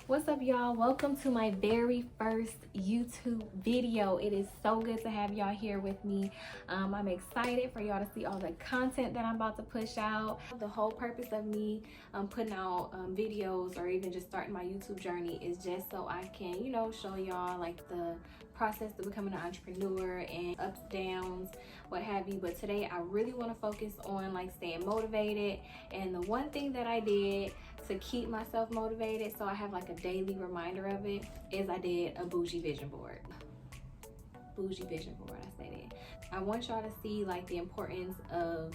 What's up, y'all? Welcome to my very first YouTube video. It is so good to have y'all here with me. I'm excited for y'all to see all the content that I'm about to push out. The whole purpose of me putting out videos, or even just starting my YouTube journey, is just so I can, you know, show y'all like the process of becoming an entrepreneur and ups, downs, what have you. But today I really want to focus on like staying motivated. And the one thing that I did to keep myself motivated, so I have like a daily reminder of it, is I did a bougie vision board. Bougie vision board, I say that. I want y'all to see like the importance of,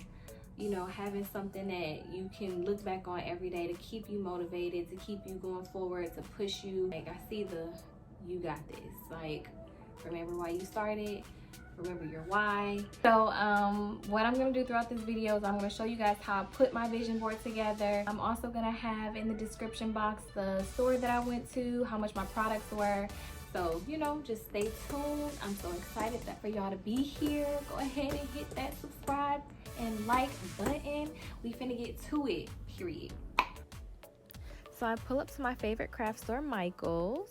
you know, having something that you can look back on every day to keep you motivated, to keep you going forward, to push you. Like, I see the you got this. Like, remember why you started, remember your why. So what I'm going to do throughout this video is I'm going to show you guys how I put my vision board together. I'm also going to have in the description box the store that I went to, how much my products were. So, you know, just stay tuned. I'm so excited for y'all to be here. Go ahead and hit that subscribe and like button. We finna get to it, period. So I pull up to my favorite craft store, Michael's,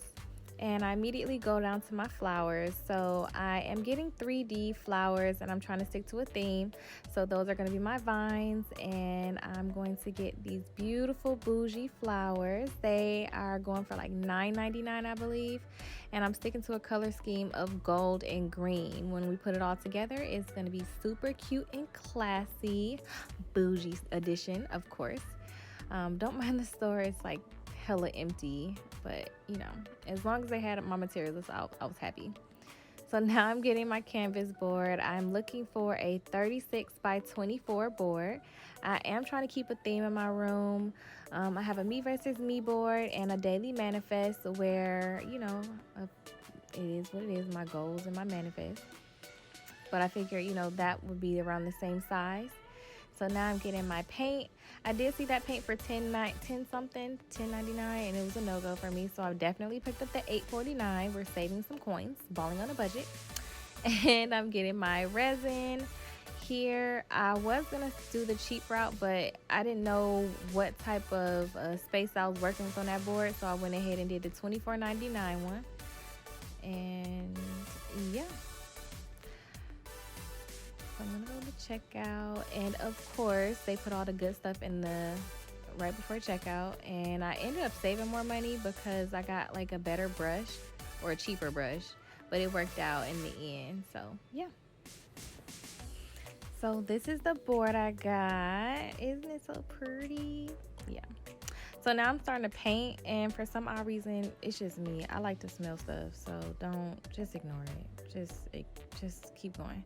and I immediately go down to my flowers. So I am getting 3D flowers, and I'm trying to stick to a theme. So those are going to be my vines, and I'm going to get these beautiful bougie flowers. They are going for like $9.99, I believe, and I'm sticking to a color scheme of gold and green. When we put it all together, it's going to be super cute and classy. Bougie edition, of course. Don't mind the store, it's like hella empty, but you know, as long as they had my materials out, I was happy. So now I'm getting my canvas board. I'm looking for a 36 by 24 board. I am trying to keep a theme in my room. I have a me versus me board and a daily manifest where, you know, it is what it is, my goals and my manifest. But I figure, you know, that would be around the same size. So now I'm getting my paint. I did see that paint for $10.99, and it was a no-go for me. So I definitely picked up the $8.49. We're saving some coins, balling on a budget. And I'm getting my resin here. I was gonna do the cheap route, but I didn't know what type of space I was working with on that board. So I went ahead and did the $24.99 one. And yeah. I'm gonna go to checkout, and of course they put all the good stuff in the right before checkout, and I ended up saving more money because I got like a better brush, or a cheaper brush, but it worked out in the end. So yeah, so this is the board I got. Isn't it so pretty? Yeah. So now I'm starting to paint, and for some odd reason, it's just me, I like to smell stuff, so just ignore it. Just keep going.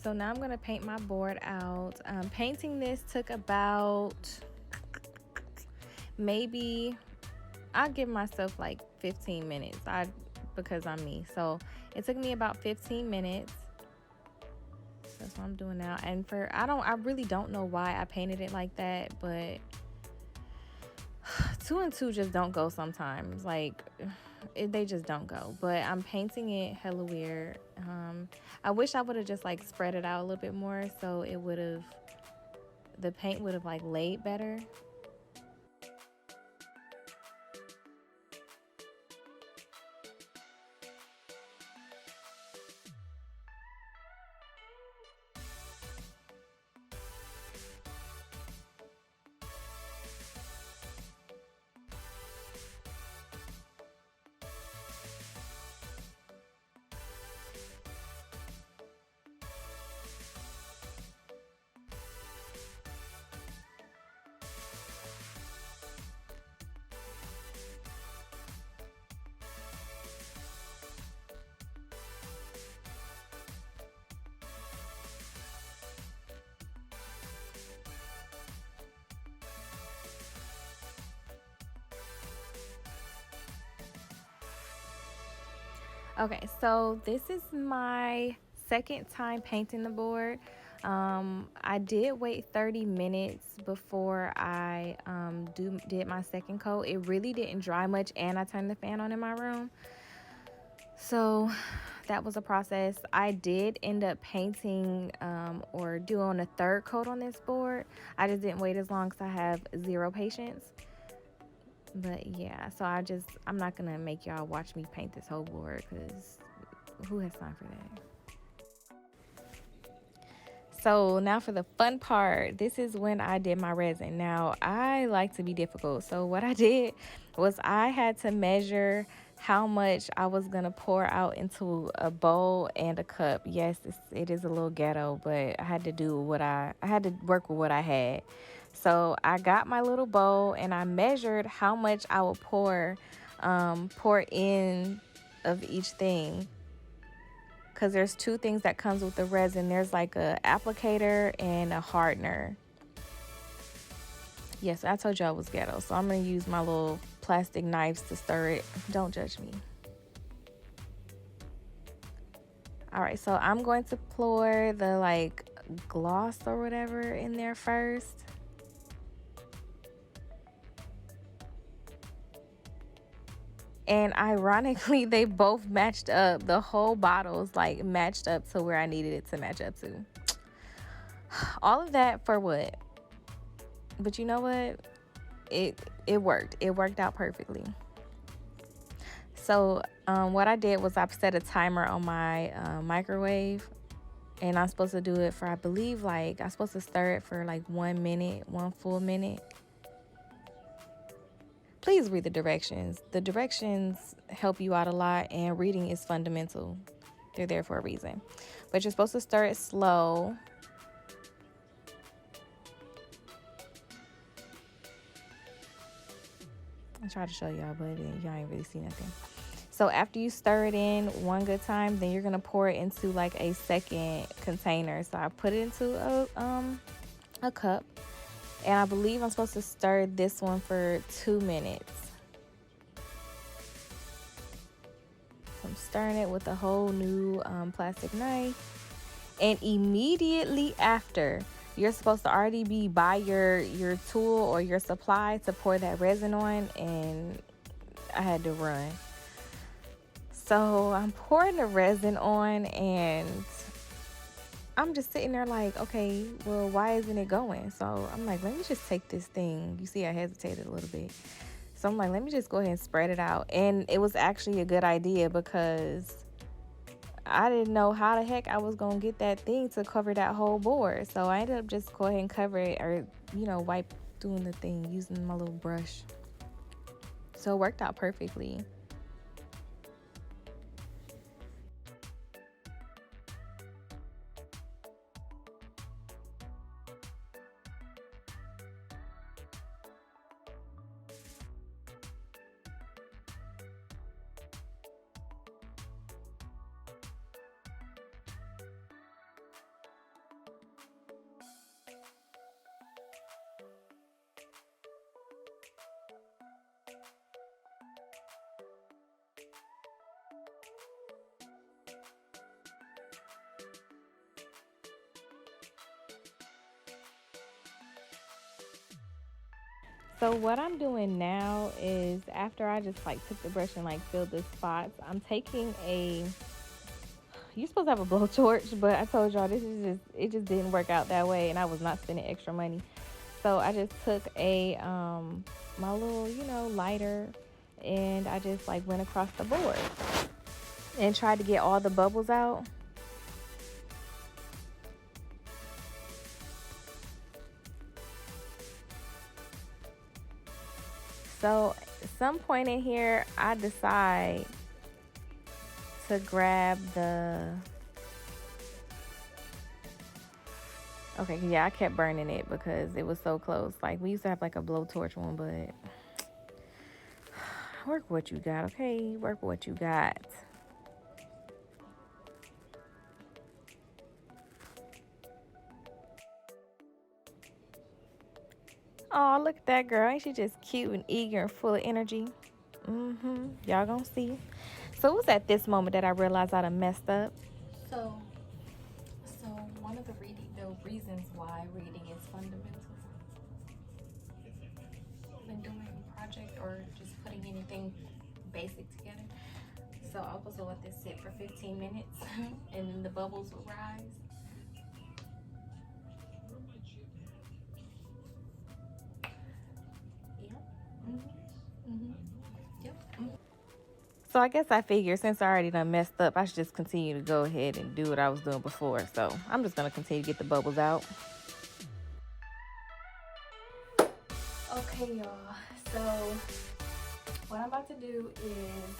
So now I'm going to paint my board out. Painting this took about, maybe, I'll give myself like 15 minutes because I'm me. So it took me about 15 minutes. That's what I'm doing now. And I really don't know why I painted it like that, but 2 and 2 just don't go sometimes. Like, they just don't go. But I'm painting it hella weird. I wish I would have just like spread it out a little bit more, so the paint would have like laid better. Okay, so this is my second time painting the board. I did wait 30 minutes before I did my second coat. It really didn't dry much, and I turned the fan on in my room. So that was a process. I did end up painting or doing a third coat on this board. I just didn't wait as long because I have zero patience. But yeah, so I'm not gonna make y'all watch me paint this whole board, because who has time for that? So now for the fun part. This is when I did my resin. Now, I like to be difficult. So what I did was I had to measure how much I was going to pour out into a bowl and a cup. Yes, it is a little ghetto, but I had to do I had to work with what I had. So I got my little bowl and I measured how much I would pour in of each thing, because there's two things that comes with the resin. There's like a applicator and a hardener. Yes, I told you I was ghetto, so I'm gonna use my little plastic knives to stir it. Don't judge me. All right, so I'm going to pour the like gloss or whatever in there first. And ironically, they both matched up. The whole bottles like matched up to where I needed it to match up to. All of that for what? But you know what? It worked. It worked out perfectly. So what I did was I set a timer on my microwave, and I'm supposed to do it for, I believe, like, I'm supposed to stir it for like 1 minute, 1 full minute. Please read the directions. The directions help you out a lot, and reading is fundamental. They're there for a reason. But you're supposed to stir it slow. I tried to show y'all, but y'all ain't really see nothing. So after you stir it in one good time, then you're gonna pour it into like a second container. So I put it into a cup, and I believe I'm supposed to stir this one for 2 minutes. So I'm stirring it with a whole new plastic knife, and immediately after, you're supposed to already be by your tool or your supply to pour that resin on, and I had to run. So I'm pouring the resin on, and I'm just sitting there like, okay, well, why isn't it going? So I'm like, let me just take this thing. You see, I hesitated a little bit. So I'm like, let me just go ahead and spread it out. And it was actually a good idea, because I didn't know how the heck I was going to get that thing to cover that whole board. So I ended up just go ahead and cover it, or, wipe doing the thing using my little brush. So it worked out perfectly. So what I'm doing now is, after I just like took the brush and like filled the spots, I'm taking you're supposed to have a blowtorch, but I told y'all it just didn't work out that way, and I was not spending extra money. So I just took my little, lighter, and I just like went across the board and tried to get all the bubbles out. So at some point in here, I decide to grab okay, yeah, I kept burning it because it was so close. Like, we used to have like a blowtorch one, but work with what you got, okay? Work with what you got. Oh, look at that girl. Ain't she just cute and eager and full of energy? Y'all gonna see. So it was at this moment that I realized I done messed up. So one of the reasons why reading is fundamental when doing a project or just putting anything basic together. So I was gonna let this sit for 15 minutes and then the bubbles will rise. Yep. So I guess I figured since I already done messed up, I should just continue to go ahead and do what I was doing before. So I'm just going to continue to get the bubbles out. Okay, y'all. So what I'm about to do is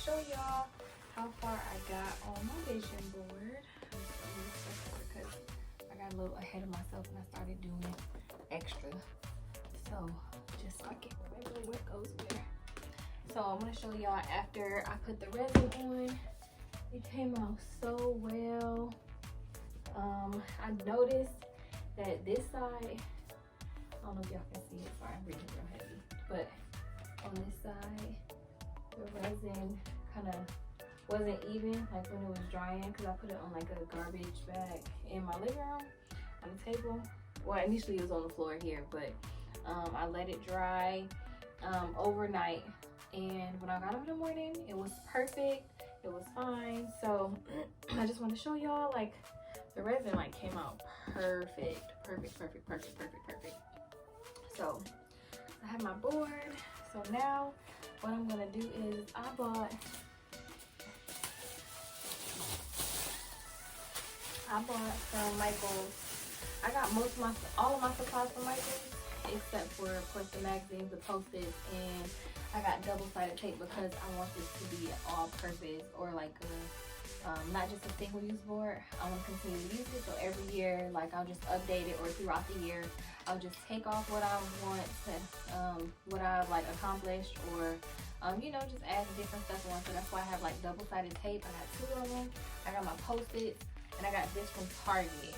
show y'all how far I got on my vision board. Because I got a little ahead of myself and I started doing extra. So just so I can remember what goes where. So I'm gonna show y'all after I put the resin on. It came out so well. I noticed that this side, I don't know if y'all can see it, sorry, I'm breathing real heavy. But on this side, the resin kind of wasn't even, like when it was drying, because I put it on like a garbage bag in my living room on the table. Well, initially it was on the floor here, but I let it dry overnight. And when I got up in the morning, it was perfect. It was fine. So I just want to show y'all, like, the resin like came out perfect. So I have my board. So now what I'm gonna do is I bought from Michael's. I got all of my supplies from Michael's, except for, of course, the magazines, the post-its, and I got double-sided tape because I want this to be all-purpose, or like not just a single-use board. I want to continue to use it, so every year, like, I'll just update it, or throughout the year, I'll just take off what I want to, what I've like accomplished, or you know, just add different stuff on. So that's why I have like double-sided tape. I got 2 of them. I got my post-its, and I got this from Target.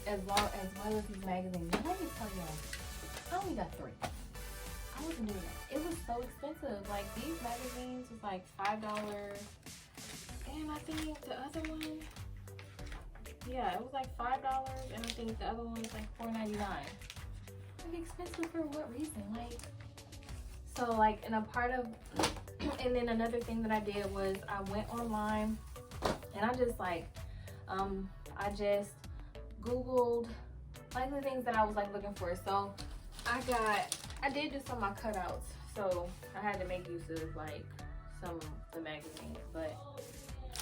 As well as these magazines. Let me tell y'all, I only got 3. I wasn't doing that. It was so expensive. Like, these magazines was like $5, and I think the other one, yeah, it was like $5, and I think the other one was like $4.99. Like, expensive for what reason? Like, so like, and a part of, and then another thing that I did was I went online, and I just like, I just Googled like the things that I was like looking for. So I did do some of my cutouts, so I had to make use of like some of the magazines. But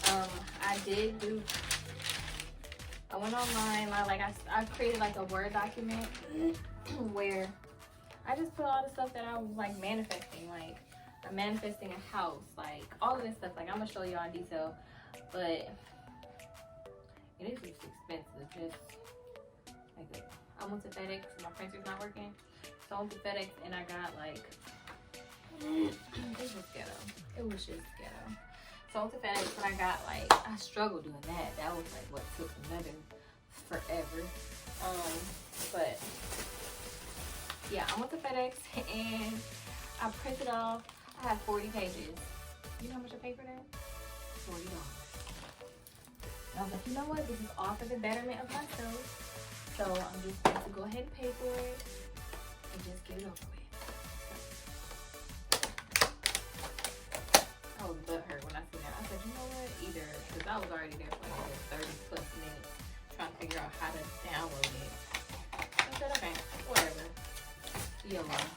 I went online. I created like a Word document where I just put all the stuff that I was like manifesting. Like, I'm manifesting a house, like all of this stuff. Like, I'm gonna show y'all in detail, but it is just expensive. Just like, I went to FedEx, my printer's not working. So I went to FedEx and I got like, it was ghetto. It was just ghetto. So I went to FedEx and I got like, I struggled doing that. That was like what took another forever. But yeah, I went to FedEx and I printed off, I have 40 pages. You know how much I paid for that? $40. And I was like, you know what? This is all for the betterment of myself. So I'm just going to go ahead and pay for it and just get it over with. I was butthurt when I seen that. I said, you know what? Either, because I was already there for like 30 plus minutes trying to figure out how to download it. I said, okay, whatever.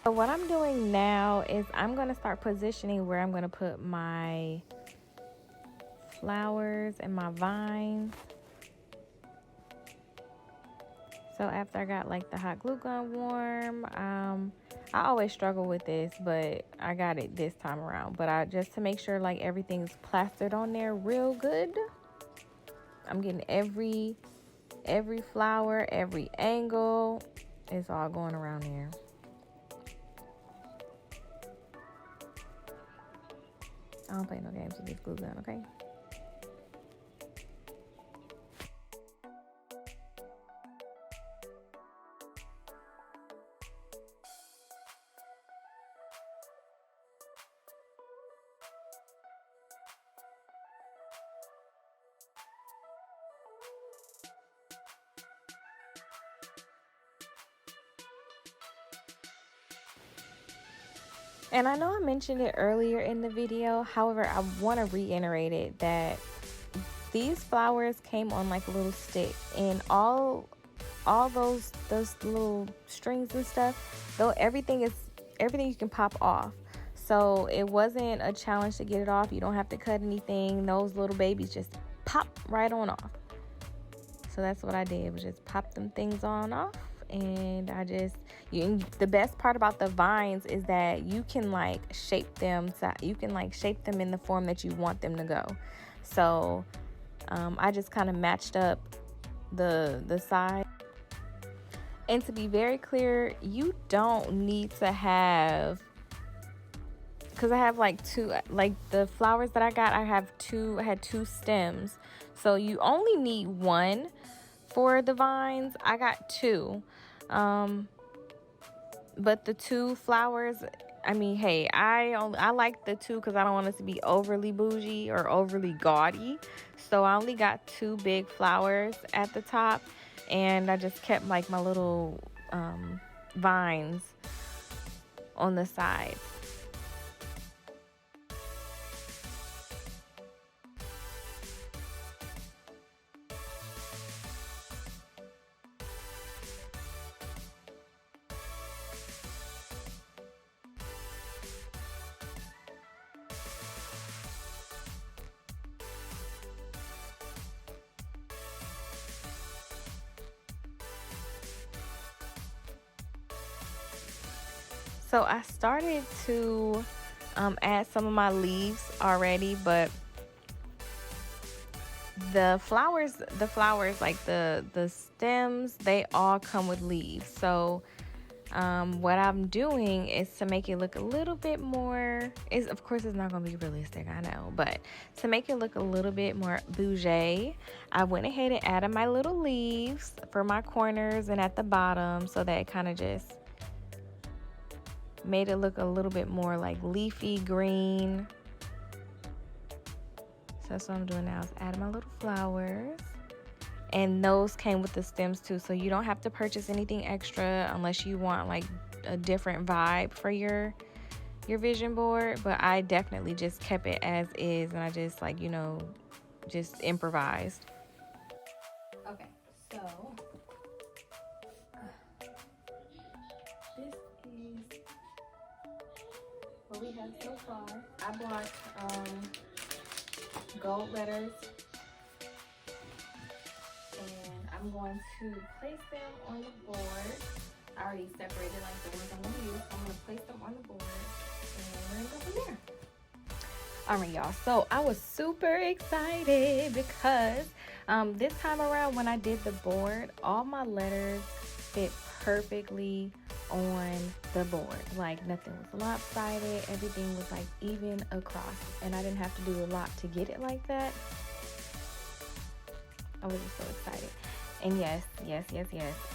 So what I'm doing now is I'm going to start positioning where I'm going to put my flowers and my vines. So after I got like the hot glue gun warm, I always struggle with this, but I got it this time around. But I just to make sure like everything's plastered on there real good. I'm getting every flower, every angle. It's all going around there. I don't play no games with this glue gun, okay? And I know I mentioned it earlier in the video. However, I want to reiterate it that these flowers came on like a little stick, and all those little strings and stuff, though everything you can pop off. So it wasn't a challenge to get it off. You don't have to cut anything. Those little babies just pop right on off. So that's what I did, was just pop them things on off. And the best part about the vines is that you can like shape them. So you can like shape them in the form that you want them to go. So I just kind of matched up the side. And to be very clear, you don't need to have, because I have like two, like the flowers that I got, I had two stems. So you only need one for the vines. I got two. But the two flowers, I mean, hey, I like the two because I don't want it to be overly bougie or overly gaudy. So I only got two big flowers at the top, and I just kept like my little vines on the side. So I started to add some of my leaves already, but the flowers like the stems, they all come with leaves. So what I'm doing is to make it look a little bit more, of course it's not going to be realistic, I know, but to make it look a little bit more bougie, I went ahead and added my little leaves for my corners and at the bottom, so that it kind of just made it look a little bit more like leafy green. So that's what I'm doing now, is adding my little flowers. And those came with the stems too, so you don't have to purchase anything extra unless you want like a different vibe for your vision board. But I definitely just kept it as is, and I just like, you know, just improvised. Okay, so this is what we have so far. I bought gold letters, and I'm going to place them on the board. I already separated like the ones I'm going to use. I'm going to place them on the board, and we're going to go from there. Alright, y'all, so I was super excited because this time around when I did the board, all my letters fit perfectly on the board. Like nothing was lopsided, everything was like even across, and I didn't have to do a lot to get it like that. I was just so excited. And yes,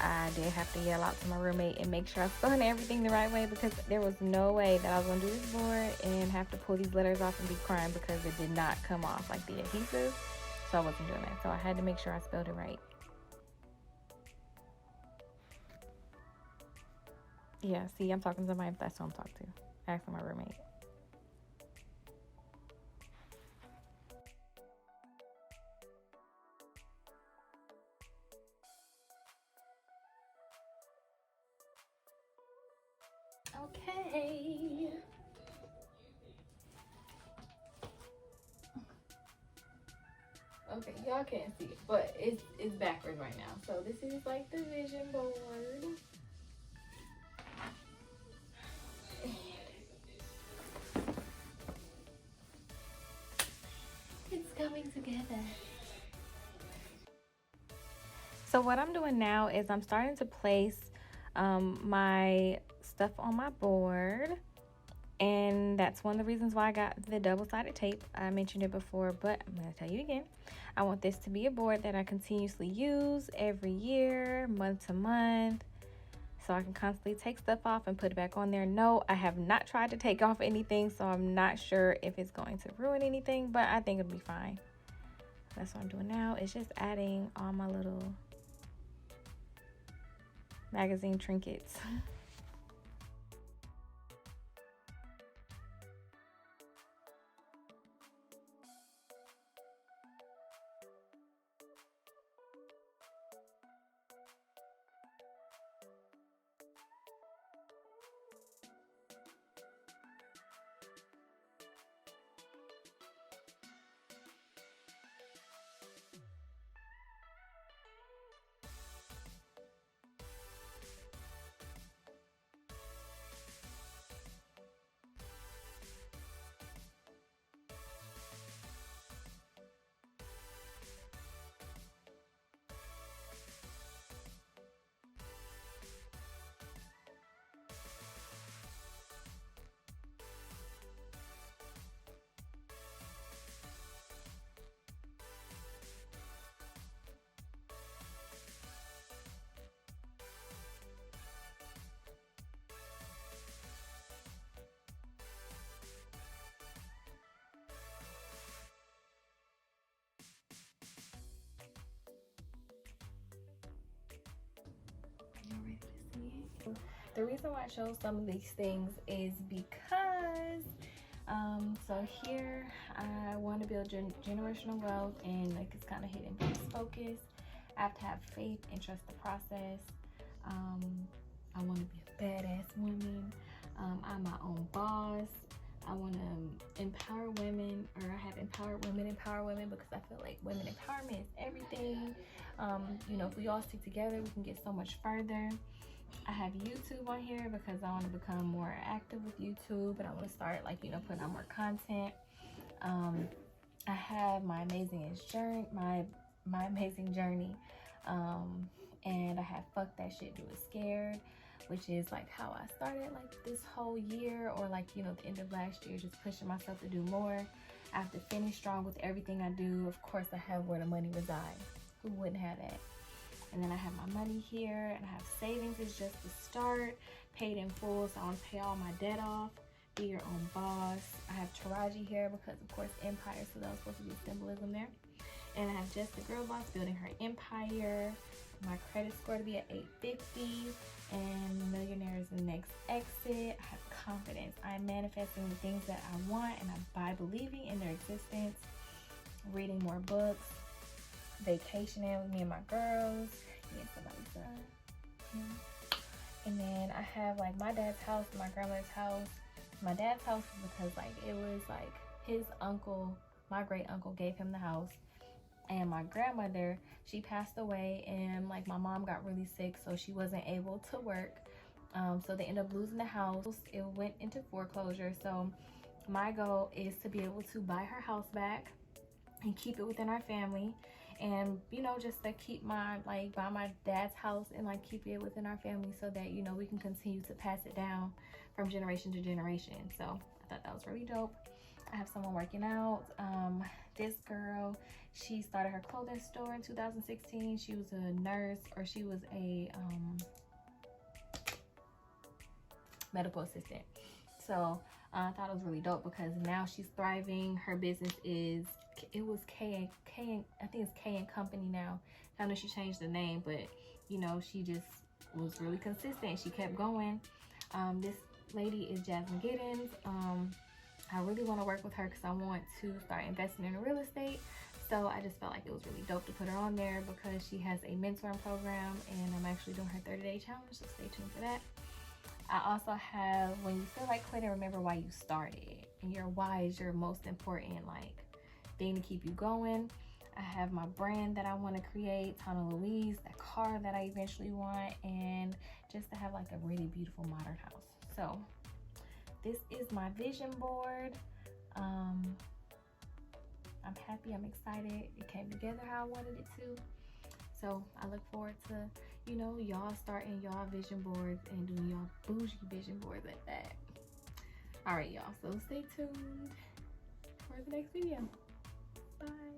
I did have to yell out to my roommate and make sure I was spelling everything the right way, because there was no way that I was going to do this board and have to pull these letters off and be crying because it did not come off like the adhesive. So I wasn't doing that. So I had to make sure I spelled it right. Yeah, see, I'm talking to somebody. That's who I'm talking to. Asking my roommate. Okay. Okay, y'all can't see it, but it's backwards right now. So this is like the vision board. It's coming together. So what I'm doing now is I'm starting to place my stuff on my board, and that's one of the reasons why I got the double-sided tape. I mentioned it before, but I'm going to tell you again. I want this to be a board that I continuously use every year, month to month, so I can constantly take stuff off and put it back on there. No, I have not tried to take off anything, so I'm not sure if it's going to ruin anything, but I think it'll be fine. That's what I'm doing now. It's just adding all my little magazine trinkets. The reason why I chose some of these things is because so here I want to build generational wealth, and like it's kind of hidden focus. I have to have faith and trust the process. I want to be a badass woman. I'm my own boss. I want to empower women, or I have empowered women empower women, because I feel like women empowerment is everything. You know, if we all stick together, we can get so much further. I have YouTube on here because I want to become more active with YouTube, and I want to start, like, you know, putting out more content. I have my amazing journey, my amazing journey, and I have fuck that shit, do it scared, which is like how I started like this whole year, or like, you know, the end of last year, just pushing myself to do more. I have to finish strong with everything I do. Of course, I have where the money resides. Who wouldn't have that? And then I have my money here, and I have savings is just the start, paid in full, so I want to pay all my debt off. Be your own boss. I have Taraji here because, of course, empire, so that was supposed to be symbolism there. And I have just the girl boss building her empire. My credit score to be at 850, and millionaire is the next exit. I have confidence. I'm manifesting the things that I want, and by believing in their existence. Reading more books, vacationing with me and my girls, and somebody's son. And then I have like my dad's house, my grandmother's house. My dad's house is because like it was like his uncle, my great uncle, gave him the house. And my grandmother, she passed away, and like my mom got really sick, so she wasn't able to work. So they ended up losing the house. It went into foreclosure. So my goal is to be able to buy her house back and keep it within our family, and you know, just to keep my, like, buy my dad's house and like keep it within our family, so that, you know, we can continue to pass it down from generation to generation. So I thought that was really dope. I have someone working out. This girl, she started her clothing store in 2016. She was a nurse, or she was a medical assistant. So I thought it was really dope because now she's thriving. Her business is, it was I think it's K and Company now. I know she changed the name, but you know, she just was really consistent. She kept going. This lady is Jasmine Giddens. I really want to work with her because I want to start investing in real estate. So I just felt like it was really dope to put her on there because she has a mentoring program, and I'm actually doing her 30-day challenge, so stay tuned for that. I also have, when you feel like quitting, remember why you started, and your why is your most important like thing to keep you going. I have my brand that I want to create, Tana Louise, that car that I eventually want, and just to have like a really beautiful modern house. So this is my vision board. I'm happy, I'm excited. It came together how I wanted it to. So I look forward to, you know, y'all starting y'all vision boards and doing y'all bougie vision boards at that. All right, y'all, so stay tuned for the next video. Bye.